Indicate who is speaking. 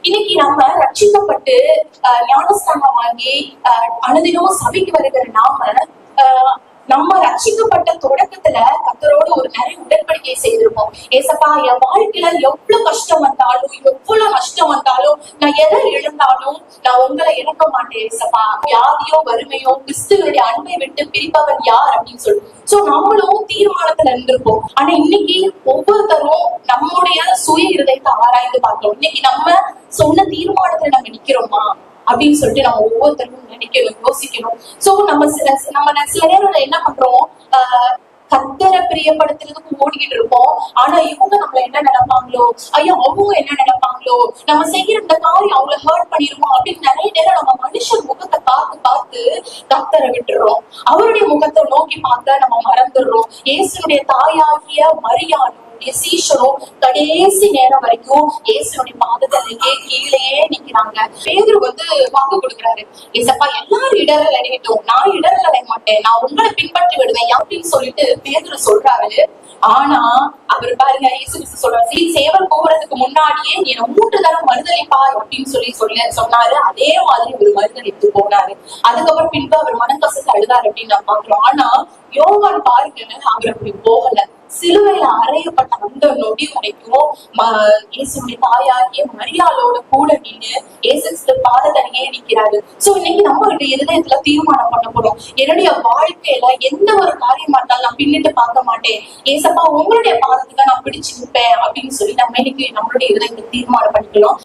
Speaker 1: இன்னைக்கு நம்ம ரட்சிக்கப்பட்டு ஞானஸ்தானம் வாங்கி அனுதினமும் சபைக்கு வருகிற நம்ம ரட்சிக்கப்பட்ட தொடக்கத்துல கர்த்தரோடு ஒரு நிறைய உடன்படிக்கை செய்திருப்போம். ஏசப்பா, என் வாழ்க்கையில எவ்வளவு கஷ்டம் வந்தாலும் எவ்வளவு நஷ்டம் வந்தாலும் நான் எதை இழந்தாலும் நான் உங்களை இழக்க மாட்டேன் ஏசப்பா. வியாதியோ வறுமையோ கிறிஸ்துவனுடைய அன்பை விட்டு பிரிப்பவன் யார் அப்படின்னு சொல்லி சோ நம்மளும் தீர்மானத்துல இருந்திருப்போம். ஆனா இன்னைக்கு ஒவ்வொருத்தரும் நம்முடைய சுய இருதயத்தை ஆராய்ந்து பார்க்கிறோம். இன்னைக்கு நம்ம சொன்ன தீர்மானத்துல நம்ம நிக்கிறோமா அப்படின்னு சொல்லிட்டு நம்ம ஒவ்வொருத்தரும் நினைக்கணும், யோசிக்கணும். சோ நம்ம சில நேரம் என்ன பண்றோம், கர்த்தரை பிரியப்படுத்துறதுக்கு ஓடிக்கிட்டு இருப்போம். ஆனா இவங்க நம்மள என்ன நினைப்பாங்களோ, ஐயோ அவங்க என்ன நினைப்பாங்களோ, நம்ம செய்யற இந்த காரியம் அவங்கள ஹர்ட் பண்ணிருவோம் அப்படின்னு நிறைய நேரம் நம்ம மனுஷன் முகத்தை பார்த்து பார்த்து கர்த்தரை விட்டுறோம். அவருடைய முகத்தை நோக்கி பார்க்க நம்ம மறந்துடுறோம். இயேசுடைய தாயாகிய மரியாளும் சீஷரும் கடைசி நேரம் வரைக்கும் இயேசுடைய பாதத்திலேயே கீழேயே நிக்கிறாங்க. பேதுரு வாக்கு கொடுக்குறாரு, ஏசப்பா எல்லாரும் இடரல் அடையட்டும், நான் இடரல் அடைய மாட்டேன், நான் உங்களை பின்பற்றி விடுவேன் அப்படின்னு சொல்லிட்டு பேதுரு சொல்றாரு. ஆனா அவர் பாருங்க, இயேசு சொல்றாரு, சேவல் போகிறதுக்கு முன்னாடியே நீ 3 தரம் மறுதளிப்பாய் அப்படின்னு சொன்னாரு. அதே மாதிரி ஒரு மறுதளித்து போனாரு. அதுக்கப்புறம் பின்பு அவர் மனக்கசத்து அழுதாரு அப்படின்னு நான் பாக்குறோம். ஆனா யோவான் பாருங்க, அவர் அப்படி போகல. சிலுவையில அறையப்பட்ட அந்த நொடி வரைக்கும் இயேசுடைய தாயாகிய மரியாளோட கூட நின்று இயேசு பாதத்தடியே நிக்கிறாரு. சோ இன்னைக்கு நம்ம இருதயத்துல தீர்மானம் பண்ண போறோம், என்னுடைய வாழ்க்கையில எந்த ஒரு காரியமா இருந்தாலும் நான் பின்னிட்டு பார்க்க மாட்டேன், ஏசப்பா உங்களுடைய பாதத்துக்கு நான் பிடிச்சு நிற்பேன் அப்படின்னு சொல்லி நம்ம இன்னைக்கு நம்மளுடைய இருதயத்தை தீர்மானம் பண்ணிக்கலாம்.